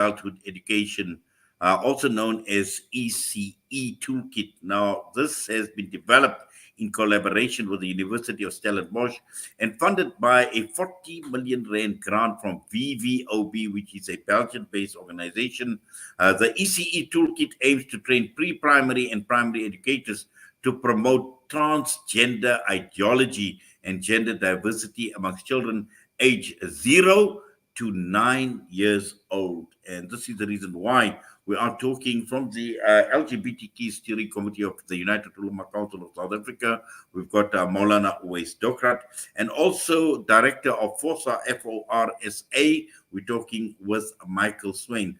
childhood education, also known as ECE Toolkit. Now, this has been developed in collaboration with the University of Stellenbosch and funded by a 40 million rand grant from VVOB, which is a Belgian-based organization. The ECE Toolkit aims to train pre-primary and primary educators to promote transgender ideology and gender diversity amongst children age 0 to 9 years old. And this is the reason why we are talking from the LGBTQ Steering Committee of the United Ulama Council of South Africa. We've got Maulana Uwais Dokrat, and also Director of FORSA, FORSA. We're talking with Michael Swain.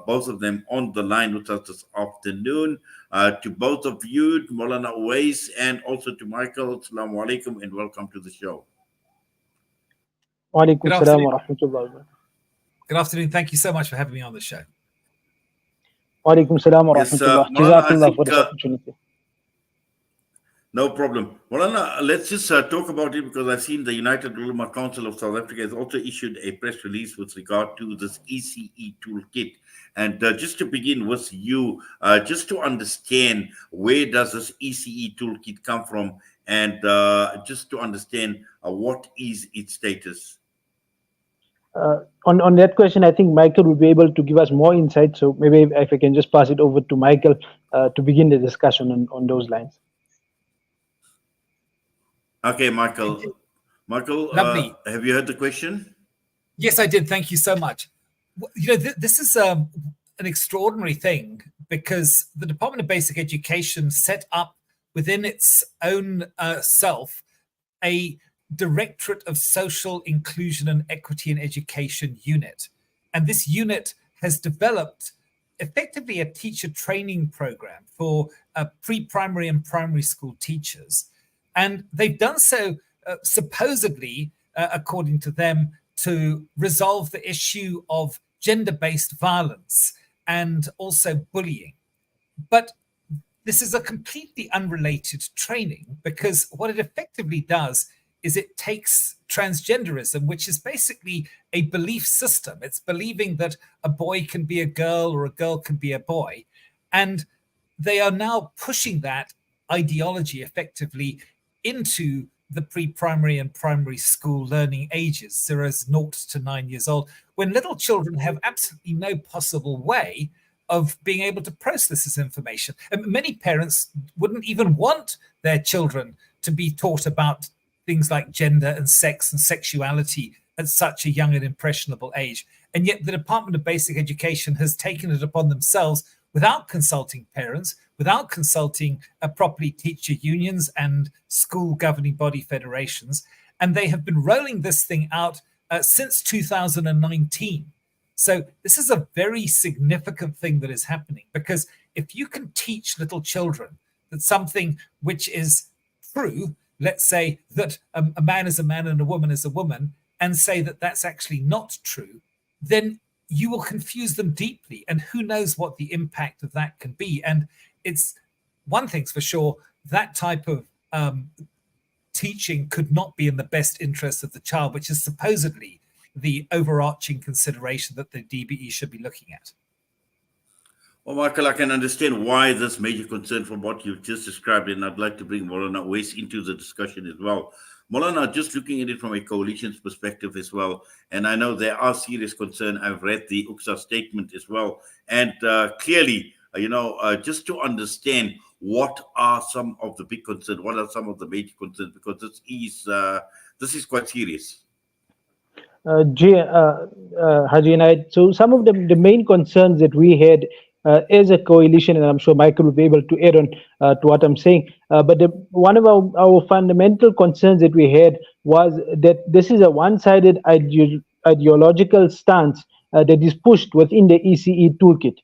Both of them on the line with us this afternoon. To both of you, Maulana Uwais, and also to Michael, Assalamu alaikum and welcome to the show. Good afternoon. Good afternoon. Thank you so much for having me on the show. Walaikum salam wa rahmatullah. Jazakallah for the opportunity. No problem. Maulana, let's just talk about it, because I've seen the United Ulama Council of South Africa has also issued a press release with regard to this ECE Toolkit. And just to begin with you, just to understand where does this ECE Toolkit come from, and just to understand what is its status? On that question, I think Michael will be able to give us more insight. So maybe if I can just pass it over to Michael to begin the discussion on those lines. Okay, Michael. Michael, have you heard the question? Yes, I did. Thank you so much. You know, this is an extraordinary thing, because the Department of Basic Education set up within its own self a Directorate of Social Inclusion and Equity in Education unit. And this unit has developed effectively a teacher training program for pre-primary and primary school teachers. And they've done so supposedly, according to them, to resolve the issue of gender-based violence and also bullying. But this is a completely unrelated training, because what it effectively does is it takes transgenderism, which is basically a belief system. It's believing that a boy can be a girl or a girl can be a boy. And they are now pushing that ideology effectively into the pre-primary and primary school learning ages, 0 to 9 years old, when little children have absolutely no possible way of being able to process this information. And many parents wouldn't even want their children to be taught about things like gender and sex and sexuality at such a young and impressionable age. And yet the Department of Basic Education has taken it upon themselves, without consulting parents, without consulting properly teacher unions and school governing body federations. And they have been rolling this thing out since 2019. So this is a very significant thing that is happening, because if you can teach little children that something which is true, let's say that a man is a man and a woman is a woman, and say that that's actually not true, then you will confuse them deeply. And who knows what the impact of that can be. And it's one thing's for sure, that type of teaching could not be in the best interest of the child, which is supposedly the overarching consideration that the DBE should be looking at. Well, Michael, I can understand why this major concern from what you've just described, and I'd like to bring Maulana Uwais into the discussion as well. Maulana, just looking at it from a coalition's perspective as well, and I know there are serious concerns. I've read the UCSA statement as well, and clearly, just to understand what are some of the big concerns, what are some of the major concerns, because this is quite serious. Haji Inayat, so some of the main concerns that we had as a coalition, and I'm sure Michael will be able to add on to what I'm saying, but one of our fundamental concerns that we had was that this is a one-sided ideological stance that is pushed within the ECE Toolkit.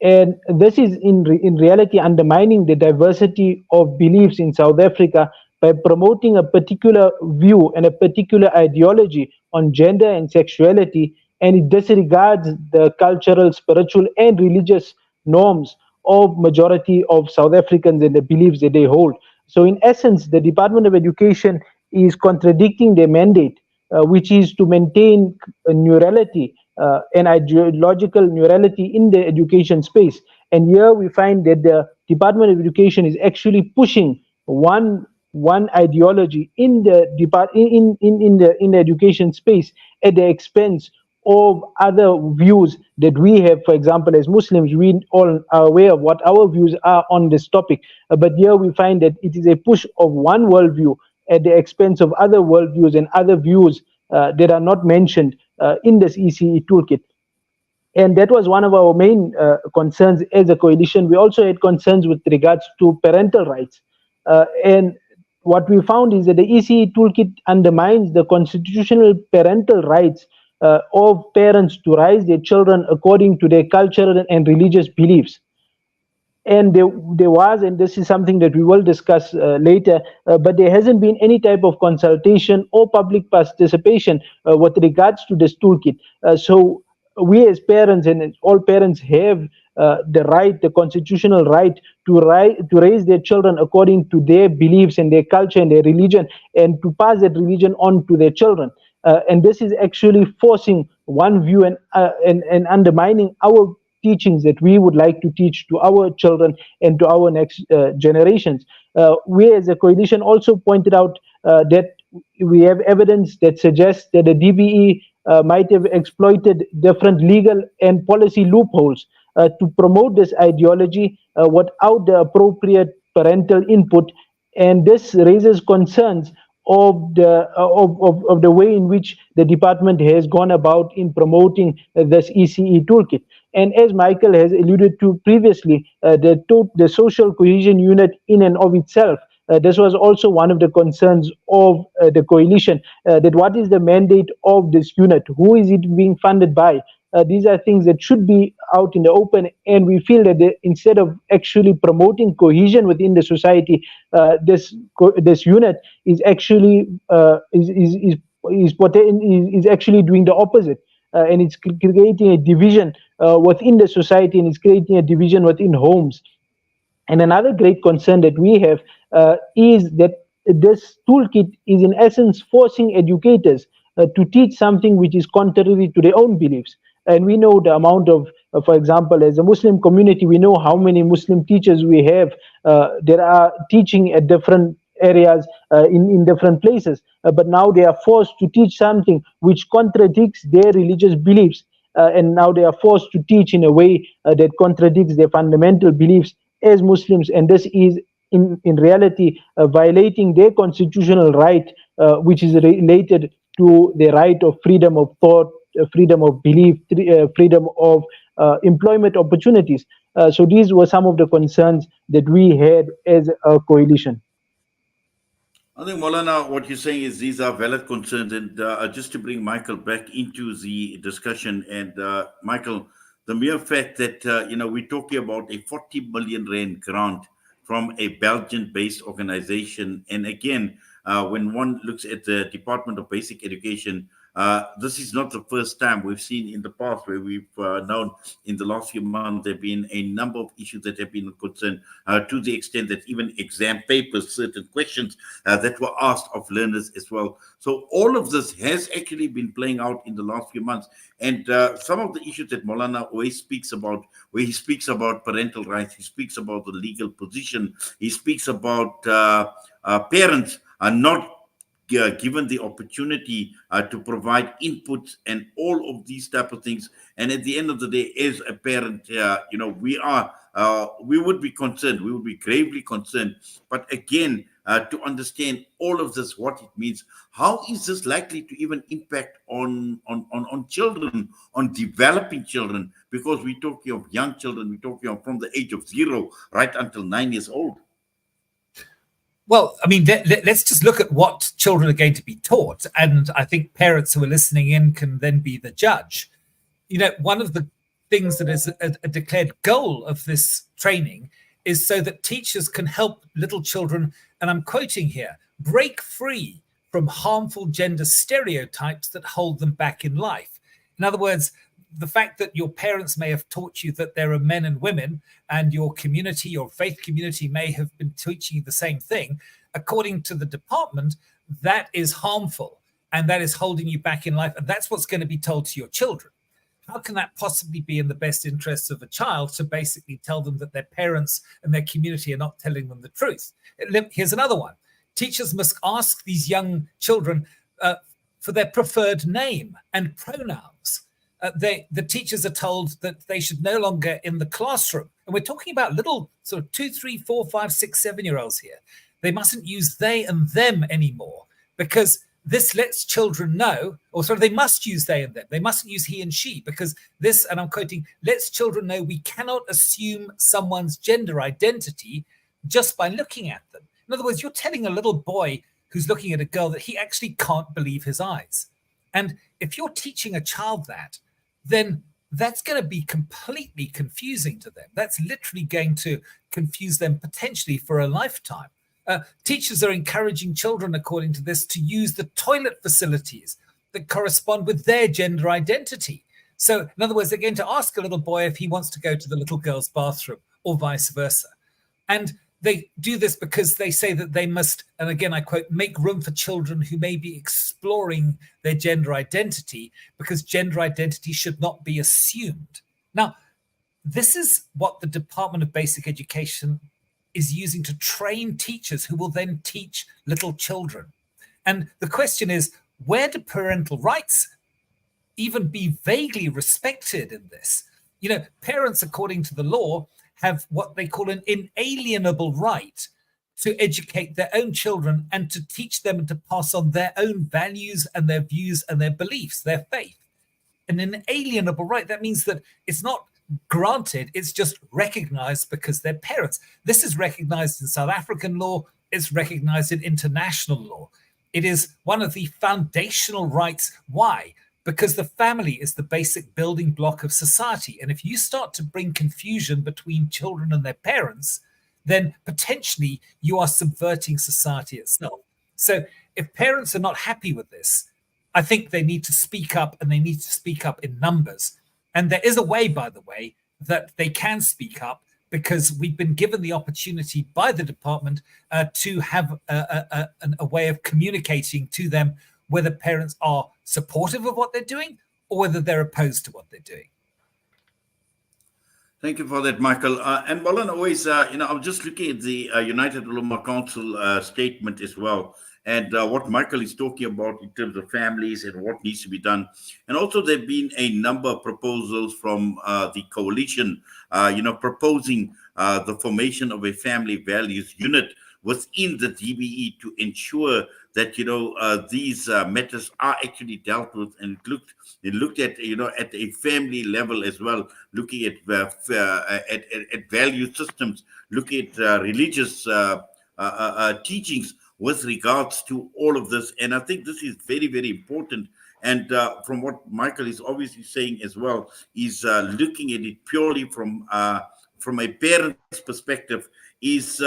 And this is in reality undermining the diversity of beliefs in South Africa by promoting a particular view and a particular ideology on gender and sexuality, and it disregards the cultural, spiritual, and religious norms of majority of South Africans and the beliefs that they hold. So in essence, the Department of Education is contradicting their mandate, which is to maintain a neurality and ideological neurality in the education space. And here we find that the Department of Education is actually pushing one ideology in the in the education space at the expense of other views that we have. For example, as Muslims, we all are aware of what our views are on this topic. But here we find that it is a push of one worldview at the expense of other worldviews and other views that are not mentioned in this ECE toolkit. And that was one of our main concerns as a coalition. We also had concerns with regards to parental rights. And what we found is that the ECE toolkit undermines the constitutional parental rights of parents to raise their children according to their cultural and religious beliefs. And there was, and this is something that we will discuss later, but there hasn't been any type of consultation or public participation with regards to this toolkit. So we as parents, and all parents have the right, the constitutional right to raise their children according to their beliefs and their culture and their religion, and to pass that religion on to their children. And this is actually forcing one view and undermining our teachings that we would like to teach to our children and to our next generations. We as a coalition also pointed out that we have evidence that suggests that the DBE might have exploited different legal and policy loopholes to promote this ideology without the appropriate parental input. And this raises concerns of the way in which the department has gone about in promoting this ECE toolkit. And as Michael has alluded to previously, the social cohesion unit in and of itself, this was also one of the concerns of the coalition, that what is the mandate of this unit? Who is it being funded by? These are things that should be out in the open, and we feel that instead of actually promoting cohesion within the society, this unit is actually is actually doing the opposite, and it's creating a division within the society, and it's creating a division within homes. And another great concern that we have is that this toolkit is in essence forcing educators to teach something which is contrary to their own beliefs. And we know the amount of, for example, as a Muslim community, we know how many Muslim teachers we have that are teaching at different areas in different places. But now they are forced to teach something which contradicts their religious beliefs. And now they are forced to teach in a way that contradicts their fundamental beliefs as Muslims. And this is in reality violating their constitutional right, which is related to the right of freedom of thought, freedom of belief, freedom of employment opportunities. So these were some of the concerns that we had as a coalition. I think, Maulana, what you're saying is these are valid concerns. And just to bring Michael back into the discussion, and Michael, the mere fact that, we're talking about a 40 million rand grant from a Belgian-based organization. And again, when one looks at the Department of Basic Education, this is not the first time. We've seen in the past where we've known in the last few months there have been a number of issues that have been concerned to the extent that even exam papers, certain questions that were asked of learners as well. So all of this has actually been playing out in the last few months. And some of the issues that Maulana always speaks about, where he speaks about parental rights, he speaks about the legal position, he speaks about parents are not given the opportunity to provide inputs and all of these type of things. And at the end of the day, as a parent, we would be concerned, we would be gravely concerned. But again, to understand all of this, what it means, how is this likely to even impact on children, on developing children? Because we're talking of young children, we're talking of from the age of 0 right until 9 years old. Well, I mean, let's just look at what children are going to be taught. And I think parents who are listening in can then be the judge. One of the things that is a declared goal of this training is so that teachers can help little children, and I'm quoting here, break free from harmful gender stereotypes that hold them back in life. In other words, the fact that your parents may have taught you that there are men and women, and your community, your faith community may have been teaching you the same thing, according to the department, that is harmful and that is holding you back in life. And that's what's going to be told to your children. how can that possibly be in the best interests of a child to basically tell them that their parents and their community are not telling them the truth? Here's another one. Teachers must ask these young children for their preferred name and pronouns. The teachers are told that they should no longer in the classroom. And we're talking about little sort of 2, 3, 4, 5, 6, 7-year-olds here. They mustn't use they and them anymore, because this lets children know, or sorry, they must use they and them. They mustn't use he and she, because this, and I'm quoting, lets children know we cannot assume someone's gender identity just by looking at them. In other words, you're telling a little boy who's looking at a girl that he actually can't believe his eyes. And if you're teaching a child that, then that's going to be completely confusing to them. That's literally going to confuse them potentially for a lifetime. Teachers are encouraging children, according to this, to use the toilet facilities that correspond with their gender identity. So, in other words, they're going to ask a little boy if he wants to go to the little girl's bathroom or vice versa. And they do this because they say that they must, and again, I quote, make room for children who may be exploring their gender identity, because gender identity should not be assumed. Now, this is what the Department of Basic Education is using to train teachers who will then teach little children. And the question is, where do parental rights even be vaguely respected in this? You know, parents, according to the law, have what they call an inalienable right to educate their own children and to teach them and to pass on their own values and their views and their beliefs, their faith. An inalienable right, that means that it's not granted, it's just recognized because they're parents. This is recognized in South African law, it's recognized in international law. It is one of the foundational rights. Why? Because the family is the basic building block of society. And if you start to bring confusion between children and their parents, then potentially you are subverting society itself. So if parents are not happy with this, I think they need to speak up, and they need to speak up in numbers. And there is a way, by the way, that they can speak up, because we've been given the opportunity by the department to have a way of communicating to them whether parents are supportive of what they're doing or whether they're opposed to what they're doing. Thank you for that, Michael. And Bolan, always, I'm just looking at the United Ulama Council statement as well, and what Michael is talking about in terms of families and what needs to be done. And also there have been a number of proposals from the coalition, proposing the formation of a family values unit within the DBE to ensure that these matters are actually dealt with and looked at at a family level as well, looking at value systems, looking at religious teachings with regards to all of this. And I think this is very, very important. And from what Michael is obviously saying as well, is looking at it purely from a parent's perspective, is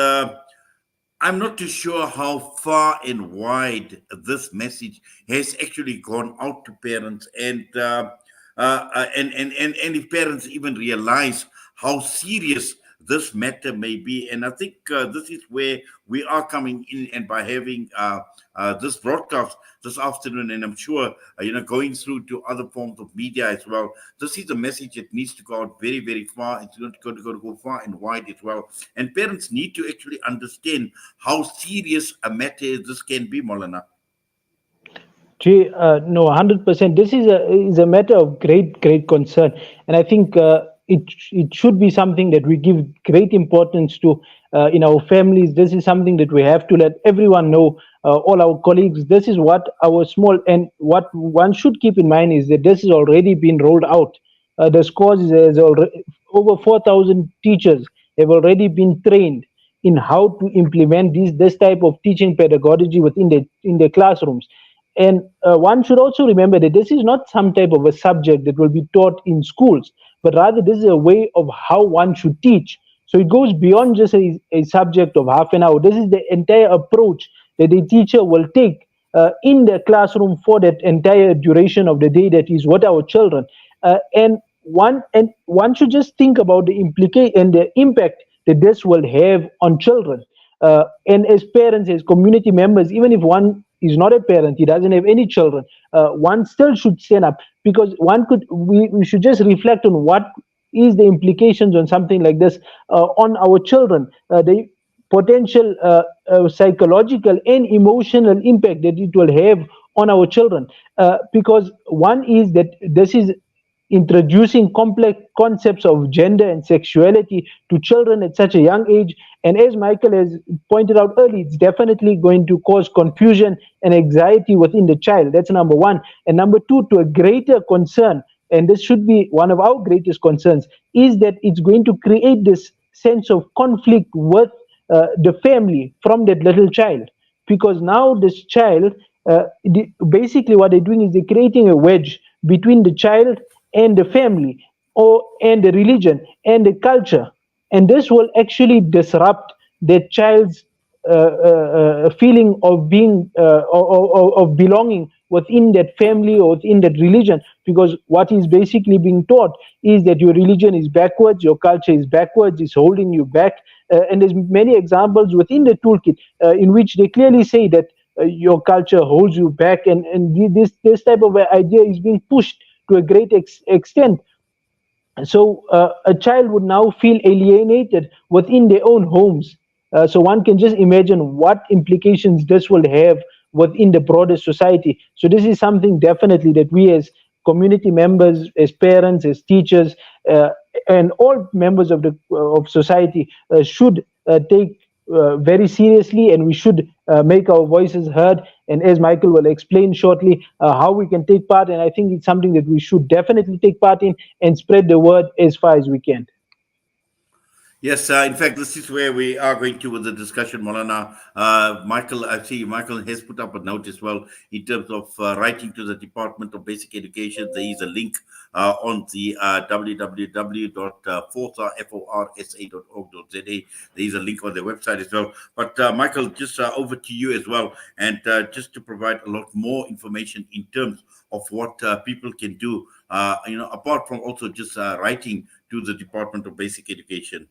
I'm not too sure how far and wide this message has actually gone out to parents, and if parents even realize how serious this matter may be. And I think this is where we are coming in, and by having this broadcast this afternoon, and I'm sure going through to other forms of media as well, this is a message that needs to go out very, very far. It's going to go far and wide as well, and parents need to actually understand how serious a matter this can be, Maulana. No, 100%. This is a matter of great concern, and I think it should be something that we give great importance to in our families. This is something that we have to let everyone know, all our colleagues. This is what our small, and what one should keep in mind is that this has already been rolled out. The scores is already over 4,000 teachers have already been trained in how to implement this type of teaching pedagogy within the classrooms. And one should also remember that this is not some type of a subject that will be taught in schools, but rather this is a way of how one should teach. So it goes beyond just a subject of half an hour. This is the entire approach that a teacher will take in the classroom for that entire duration of the day that is with our children. And one should just think about the implication and the impact that this will have on children. And as parents, as community members, even if one is not a parent, he doesn't have any children, one still should stand up, because we should just reflect on what is the implications on something like this on our children, the potential psychological and emotional impact that it will have on our children. Because one is that this is introducing complex concepts of gender and sexuality to children at such a young age. And as Michael has pointed out earlier, it's definitely going to cause confusion and anxiety within the child. That's number one. And number two, to a greater concern, and this should be one of our greatest concerns, is that it's going to create this sense of conflict with the family from that little child. Because now this child, basically what they're doing is they're creating a wedge between the child and the family, and the religion and the culture, and this will actually disrupt the child's feeling of being of belonging within that family or within that religion. Because what is basically being taught is that your religion is backwards, your culture is backwards, it's holding you back. And there's many examples within the toolkit in which they clearly say that your culture holds you back, and this type of idea is being pushed to a great extent. So a child would now feel alienated within their own homes. So one can just imagine what implications this will have within the broader society. So this is something definitely that we as community members, as parents, as teachers, and all members of society should take very seriously, and we should make our voices heard. And as Michael will explain shortly how we can take part, and I think it's something that we should definitely take part in and spread the word as far as we can. Yes, in fact, this is where we are going to with the discussion, Molana. Michael, I see Michael has put up a note as well in terms of writing to the Department of Basic Education. There is a link on the www.forsa.org.za. There is a link on their website as well. But Michael, just over to you as well, and just to provide a lot more information in terms of what people can do, apart from also just writing to the Department of Basic Education.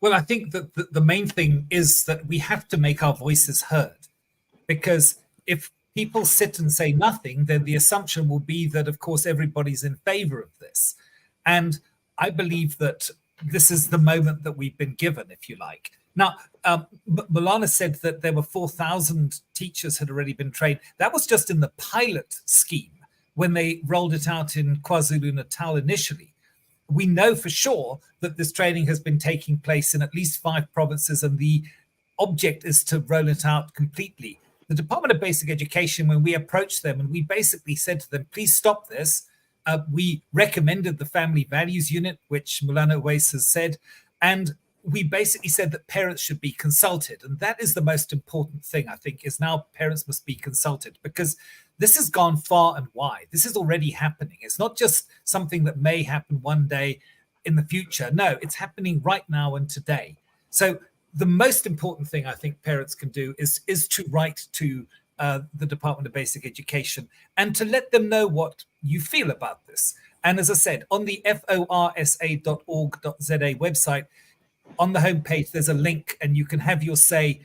Well, I think that the main thing is that we have to make our voices heard, because if people sit and say nothing, then the assumption will be that, of course, everybody's in favor of this. And I believe that this is the moment that we've been given, if you like. Now, Malana said that there were 4,000 teachers had already been trained. That was just in the pilot scheme when they rolled it out in KwaZulu-Natal initially. We know for sure that this training has been taking place in at least 5 provinces, and the object is to roll it out completely. The Department of Basic Education, when we approached them and we basically said to them, please stop this, we recommended the Family Values Unit, which Mulana Weiss has said, and we basically said that parents should be consulted. And that is the most important thing, I think, is now parents must be consulted, because this has gone far and wide. This is already happening. It's not just something that may happen one day in the future. No, it's happening right now and today. So the most important thing I think parents can do is to write to the Department of Basic Education and to let them know what you feel about this. And as I said, on the forsa.org.za website, on the homepage, there's a link and you can have your say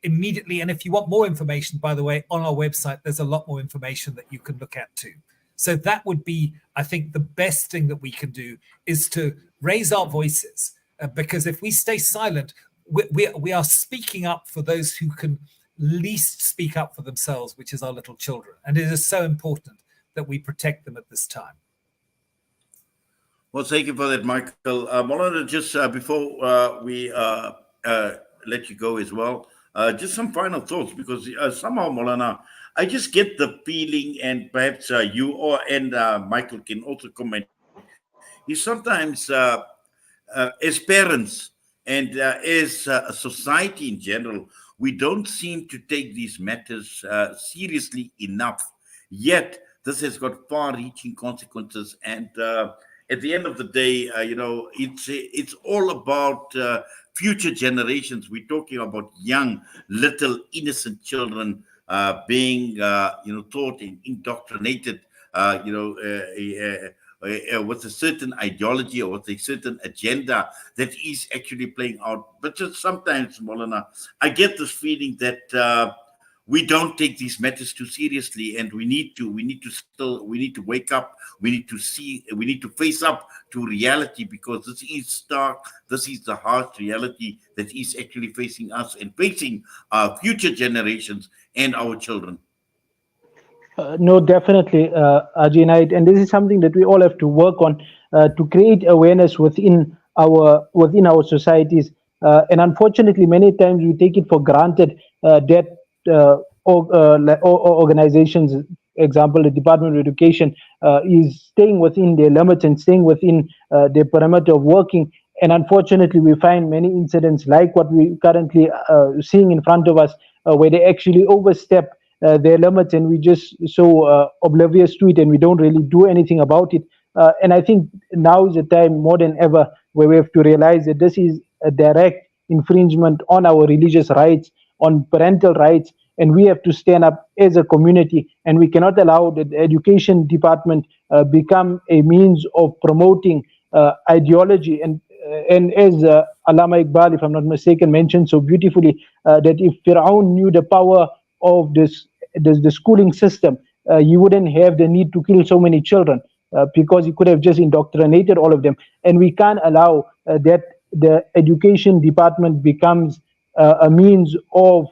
immediately. And if you want more information, by the way, on our website, there's a lot more information that you can look at too. So that would be, I think, the best thing that we can do is to raise our voices, because if we stay silent, we are speaking up for those who can least speak up for themselves, which is our little children. And it is so important that we protect them at this time. Well, thank you for that, Michael. Molana, just before we let you go as well, just some final thoughts, because somehow, Molana, I just get the feeling, and perhaps you and Michael can also comment, is sometimes as parents and as a society in general, we don't seem to take these matters seriously enough. Yet, this has got far-reaching consequences, and at the end of the day, it's all about future generations. We're talking about young, little, innocent children being, taught and indoctrinated, with a certain ideology or with a certain agenda that is actually playing out. But just sometimes, Molana, I get this feeling that we don't take these matters too seriously, and we need to wake up. We need to face up to reality, because this is stark. This is the harsh reality that is actually facing us and facing our future generations and our children. No, definitely, Ajay Knight, and this is something that we all have to work on to create awareness within our societies. And unfortunately, many times we take it for granted that organizations, example, the Department of Education, is staying within their limits and staying within their perimeter of working. And unfortunately, we find many incidents like what we currently seeing in front of us, where they actually overstep their limits, and we just so oblivious to it, and we don't really do anything about it. And I think now is the time more than ever where we have to realize that this is a direct infringement on our religious rights, on parental rights, and we have to stand up as a community. And we cannot allow the education department become a means of promoting ideology. And as Allama Iqbal, if I'm not mistaken, mentioned so beautifully, that if Fir'aun knew the power of the schooling system, he wouldn't have the need to kill so many children, because he could have just indoctrinated all of them. And we can't allow that the education department becomes a means of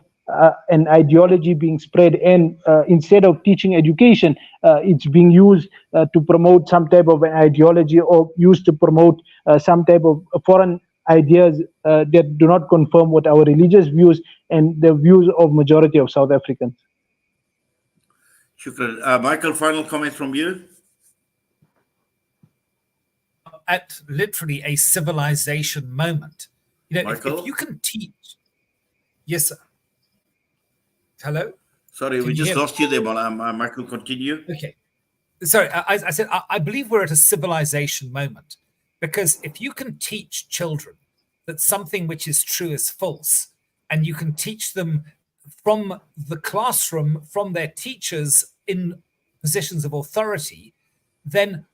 an ideology being spread, and instead of teaching education, it's being used to promote some type of an ideology, or used to promote some type of foreign ideas that do not conform with our religious views and the views of majority of South Africans. Shukran. Michael, final comments from you? At literally a civilization moment. If you can teach. Yes, sir. Hello? Sorry, we just lost you there, Michael, continue. Okay. Sorry, I said, I believe we're at a civilization moment, because if you can teach children that something which is true is false, and you can teach them from the classroom, from their teachers in positions of authority, then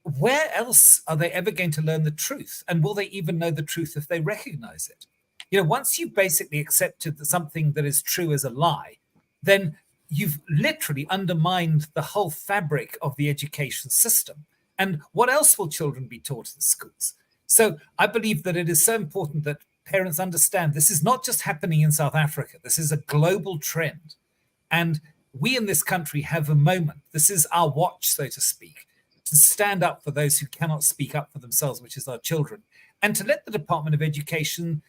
where else are they ever going to learn the truth? And will they even know the truth if they recognize it? Once you've basically accepted that something that is true is a lie, then you've literally undermined the whole fabric of the education system. And what else will children be taught in the schools? So I believe that it is so important that parents understand this is not just happening in South Africa. This is a global trend. And we in this country have a moment. This is our watch, so to speak, to stand up for those who cannot speak up for themselves, which is our children, and to let the Department of Education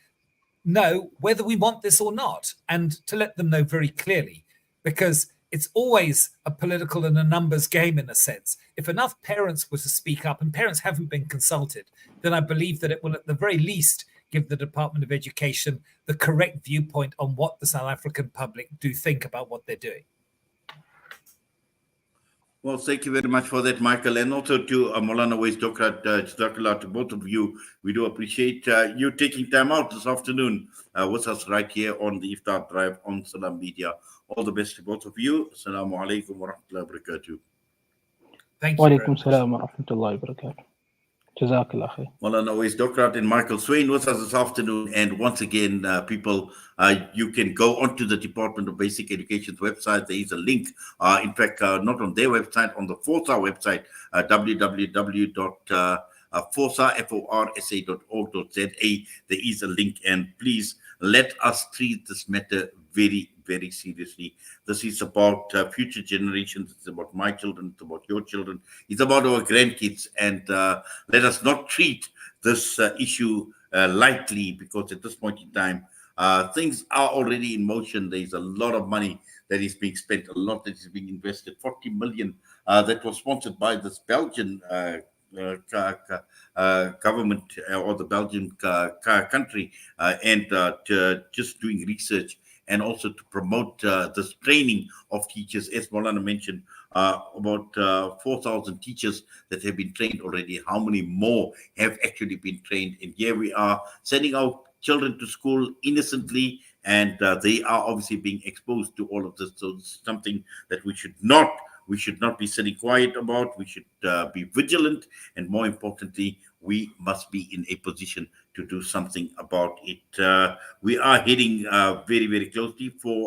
know whether we want this or not, and to let them know very clearly, because it's always a political and a numbers game in a sense. If enough parents were to speak up, and parents haven't been consulted, then I believe that it will at the very least give the Department of Education the correct viewpoint on what the South African public do think about what they're doing. Well, thank you very much for that, Michael, and also to Maulana Wais Dokrat, Jazakallah, to both of you. We do appreciate you taking time out this afternoon with us right here on the Iftar Drive on Salam Media. All the best to both of you. Assalamu alaikum wa rahmatullahi wa barakatuh. Thank you. Wa alaikum salam wa rahmatullahi wa barakatuh. Jazakallah khair. Maulana Wais Dokrat and Michael Swain with us this afternoon. And once again, people, you can go onto the Department of Basic Education's website. There is a link. In fact, not on their website, on the FORSA website, www.forsa.org.za. There is a link, and please let us treat this matter very, very seriously. This is about future generations. It's about my children. It's about your children. It's about our grandkids. And let us not treat this issue lightly, because at this point in time, things are already in motion. There is a lot of money that is being spent, a lot that is being invested, 40 million that was sponsored by this Belgian government or the Belgian country, and just doing research and also to promote this training of teachers. As Maulana mentioned, about 4,000 teachers that have been trained already. How many more have actually been trained? And here we are sending our children to school innocently, and they are obviously being exposed to all of this. So it's something that we should not we should not be sitting quiet about. We should be vigilant, and more importantly, we must be in a position to do something about it. We are heading very, very closely for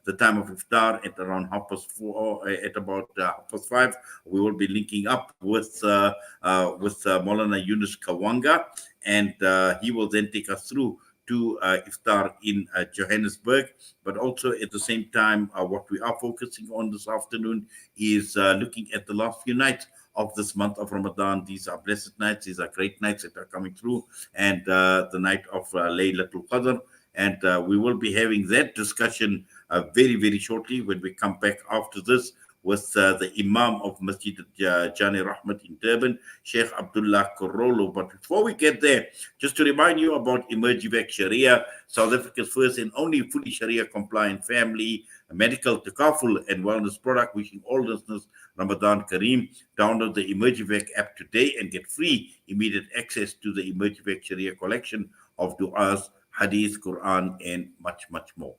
the time of iftar at around 4:30, at about 5:30. We will be linking up with Maulana Yunus Kawanga, and he will then take us through to iftar in Johannesburg. But also at the same time, what we are focusing on this afternoon is looking at the last few nights of this month of Ramadan. These are blessed nights. These are great nights that are coming through, and the night of Laylatul Qadr. And we will be having that discussion very, very shortly when we come back after this with the Imam of Masjid Jani Rahmat in Durban, Sheikh Abdullah Korolo. But before we get there, just to remind you about Emergivac Sharia, South Africa's first and only fully Sharia compliant family medical takaful and wellness product. Wishing all listeners Ramadan Kareem. Download the Emergivac app today and get free immediate access to the Emergivac Sharia collection of du'as, hadith, Quran, and much, much more.